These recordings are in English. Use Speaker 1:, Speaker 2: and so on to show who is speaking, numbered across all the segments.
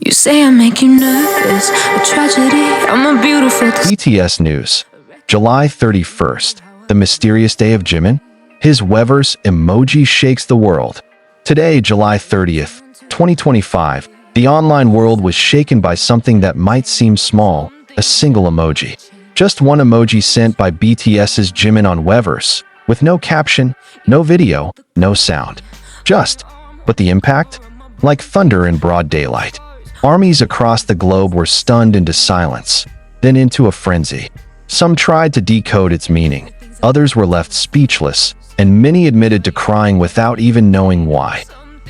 Speaker 1: You say I make you nervous, a tragedy, I'm a beautiful...
Speaker 2: BTS news. July 31st, the mysterious day of Jimin. His Weverse Emoji shakes the world. Today, July 30th, 2025, the online world was shaken by something that might seem small, a single emoji. Just one emoji sent by BTS's Jimin on Weverse, with no caption, no video, no sound. But the impact? Like thunder in broad daylight. Armies across the globe were stunned into silence, then into a frenzy. Some tried to decode its meaning, others were left speechless, and many admitted to crying without even knowing why.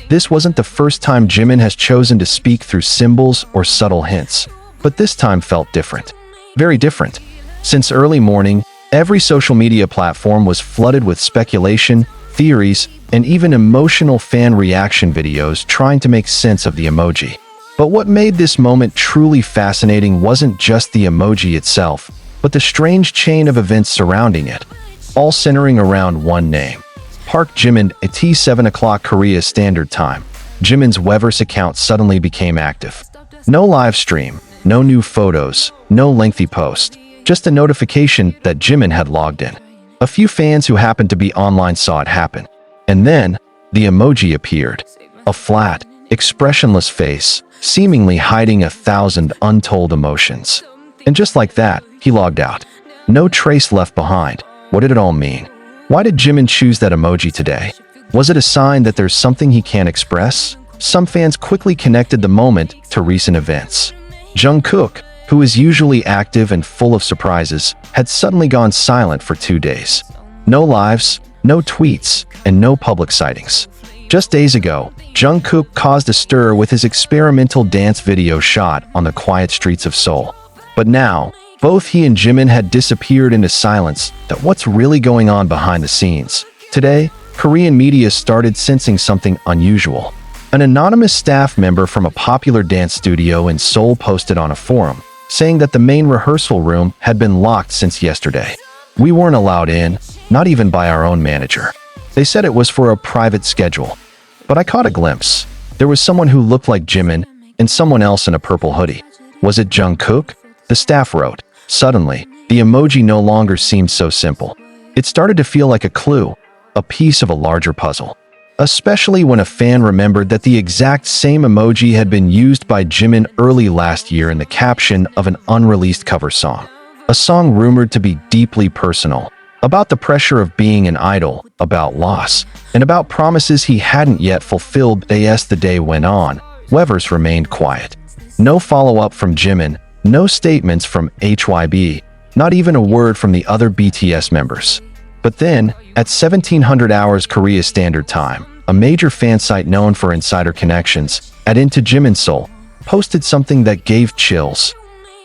Speaker 2: This wasn't the first time Jimin has chosen to speak through symbols or subtle hints, but this time felt different. Very different. Since early morning, every social media platform was flooded with speculation, theories, and even emotional fan reaction videos trying to make sense of the emoji. But what made this moment truly fascinating wasn't just the emoji itself, but the strange chain of events surrounding it, all centering around one name. Park Jimin at 7 o'clock Korea Standard Time. Jimin's Weverse account suddenly became active. No live stream, no new photos, no lengthy post, just a notification that Jimin had logged in. A few fans who happened to be online saw it happen. And then, the emoji appeared. A flat, expressionless face, seemingly hiding 1,000 untold emotions. And just like that, he logged out. No trace left behind. What did it all mean? Why did Jimin choose that emoji today? Was it a sign that there's something he can't express? Some fans quickly connected the moment to recent events. Jungkook, who is usually active and full of surprises, had suddenly gone silent for 2 days. No lives, no tweets, and no public sightings. Just days ago, Jungkook caused a stir with his experimental dance video shot on the quiet streets of Seoul. But now, both he and Jimin had disappeared into silence. That what's really going on behind the scenes. Today, Korean media started sensing something unusual. An anonymous staff member from a popular dance studio in Seoul posted on a forum, saying that the main rehearsal room had been locked since yesterday. We weren't allowed in, not even by our own manager. They said it was for a private schedule. But I caught a glimpse. There was someone who looked like Jimin, and someone else in a purple hoodie. Was it Jungkook? The staff wrote. Suddenly, the emoji no longer seemed so simple. It started to feel like a clue, a piece of a larger puzzle. Especially when a fan remembered that the exact same emoji had been used by Jimin early last year in the caption of an unreleased cover song. A song rumored to be deeply personal, about the pressure of being an idol, about loss, and about promises he hadn't yet fulfilled. As the day went on, Weverse remained quiet. No follow-up from Jimin, no statements from HYB, not even a word from the other BTS members. But then, at 1700 hours Korea Standard Time, a major fan site known for insider connections, at Into Jimin Seoul, posted something that gave chills.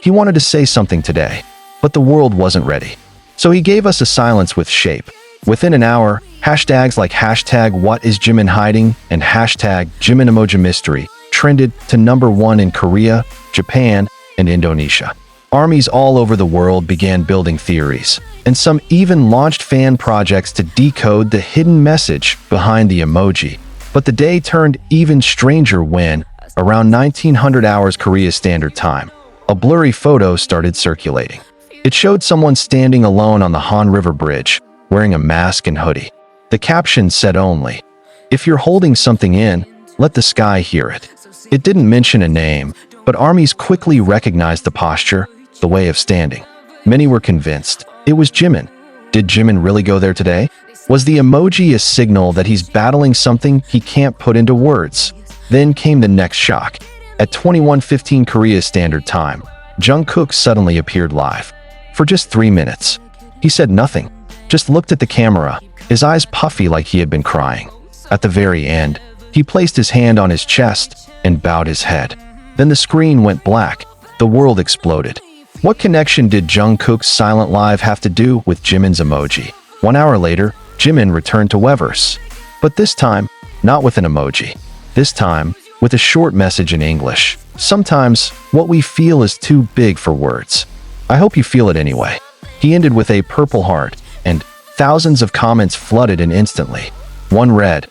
Speaker 2: He wanted to say something today, but the world wasn't ready. So he gave us a silence with shape. Within an hour, hashtags like #WhatIsJimin and #JiminEmojiMystery trended to #1 in Korea, Japan, and Indonesia. Armies all over the world began building theories, and some even launched fan projects to decode the hidden message behind the emoji. But the day turned even stranger when, around 1900 hours Korea Standard Time, a blurry photo started circulating. It showed someone standing alone on the Han River Bridge, wearing a mask and hoodie. The caption said only, "If you're holding something in, let the sky hear it." It didn't mention a name, but armies quickly recognized the posture, the way of standing. Many were convinced it was Jimin. Did Jimin really go there today? Was the emoji a signal that he's battling something he can't put into words? Then came the next shock. At 21:15 Korea Standard Time, Jungkook suddenly appeared live. For just 3 minutes. He said nothing, just looked at the camera, his eyes puffy like he had been crying. At the very end, he placed his hand on his chest and bowed his head. Then the screen went black. The world exploded. What connection did Jungkook's silent live have to do with Jimin's emoji? 1 hour later, Jimin returned to Weverse. But this time, not with an emoji. This time, with a short message in English. Sometimes, what we feel is too big for words. I hope you feel it anyway. He ended with a purple heart, and thousands of comments flooded in instantly. One read,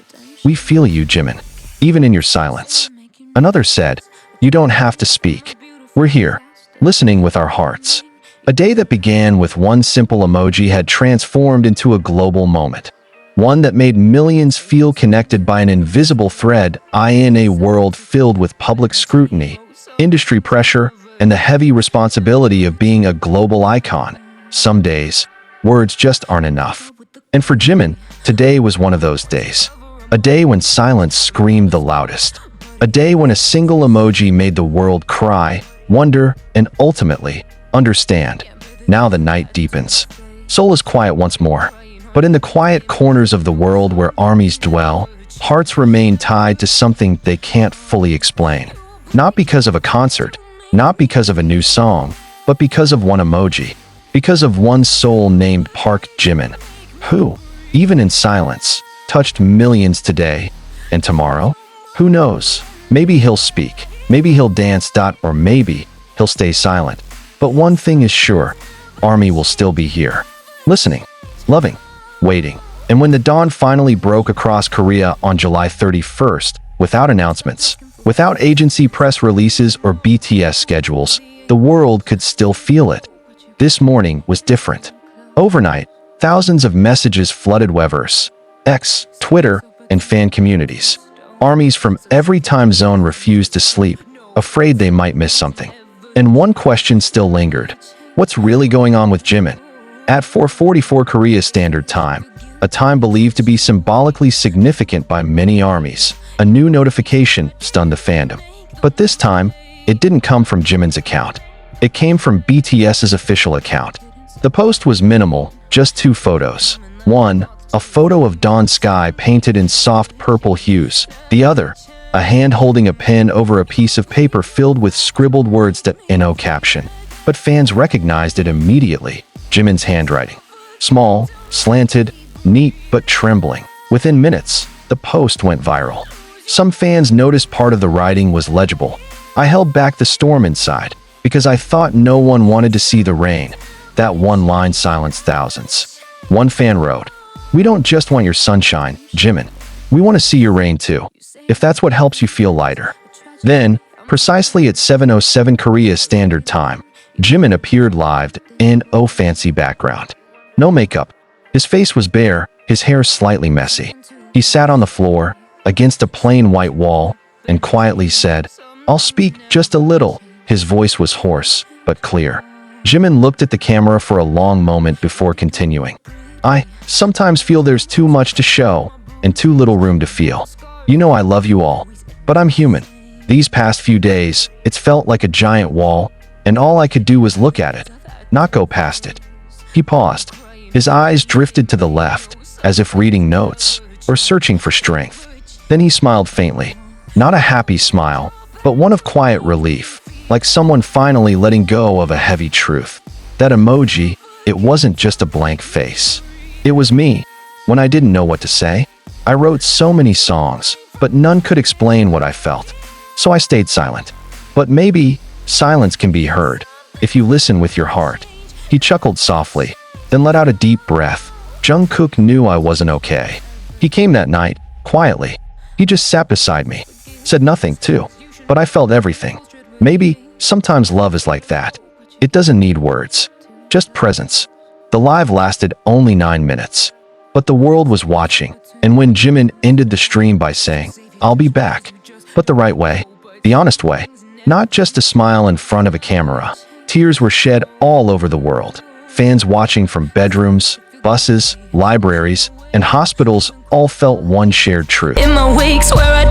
Speaker 2: "We feel you, Jimin, even in your silence." Another said, You don't have to speak. We're here, listening with our hearts. A day that began with one simple emoji had transformed into a global moment. One that made millions feel connected by an invisible thread in a world filled with public scrutiny, industry pressure, and the heavy responsibility of being a global icon. Some days, words just aren't enough. And for Jimin, today was one of those days. A day when silence screamed the loudest. A day when a single emoji made the world cry, wonder, and ultimately understand. Now the night deepens. Seoul is quiet once more. But in the quiet corners of the world where armies dwell, hearts remain tied to something they can't fully explain. Not because of a concert, not because of a new song, but because of one emoji. Because of one soul named Park Jimin, who, even in silence, touched millions today. And tomorrow? Who knows? Maybe he'll speak, maybe he'll dance, or maybe he'll stay silent. But one thing is sure, Army will still be here. Listening, loving, waiting. And when the dawn finally broke across Korea on July 31st, without announcements, without agency press releases or BTS schedules, the world could still feel it. This morning was different. Overnight, thousands of messages flooded Weverse, X, Twitter, and fan communities. Armies from every time zone refused to sleep, afraid they might miss something. And one question still lingered. What's really going on with Jimin? At 4:44 Korea Standard Time, a time believed to be symbolically significant by many armies, a new notification stunned the fandom. But this time, it didn't come from Jimin's account. It came from BTS's official account. The post was minimal, just two photos. One, a photo of dawn sky painted in soft purple hues. The other, a hand holding a pen over a piece of paper filled with scribbled words that no caption. But fans recognized it immediately. Jimin's handwriting. Small, slanted, neat, but trembling. Within minutes, the post went viral. Some fans noticed part of the writing was legible. I held back the storm inside, because I thought no one wanted to see the rain. That one line silenced thousands. One fan wrote, "We don't just want your sunshine, Jimin. We want to see your rain too, if that's what helps you feel lighter." Then, precisely at 7:07 Korea Standard Time, Jimin appeared live in a fancy background. No makeup. His face was bare, his hair slightly messy. He sat on the floor, against a plain white wall, and quietly said, "I'll speak just a little." His voice was hoarse, but clear. Jimin looked at the camera for a long moment before continuing. "I sometimes feel there's too much to show, and too little room to feel. You know I love you all, but I'm human. These past few days, it's felt like a giant wall, and all I could do was look at it, not go past it." He paused. His eyes drifted to the left, as if reading notes, or searching for strength. Then he smiled faintly. Not a happy smile, but one of quiet relief, like someone finally letting go of a heavy truth. That emoji, it wasn't just a blank face. It was me. When I didn't know what to say, I wrote so many songs, but none could explain what I felt. So I stayed silent. But maybe silence can be heard, if you listen with your heart. He chuckled softly, then let out a deep breath. Jungkook knew I wasn't okay. He came that night, quietly. He just sat beside me. Said nothing, too. But I felt everything. Maybe sometimes love is like that. It doesn't need words, just presence. The live lasted only 9 minutes. But the world was watching, and when Jimin ended the stream by saying, "I'll be back," but the right way, the honest way, not just a smile in front of a camera. Tears were shed all over the world. Fans watching from bedrooms, buses, libraries, and hospitals all felt one shared truth.
Speaker 1: In my weeks where I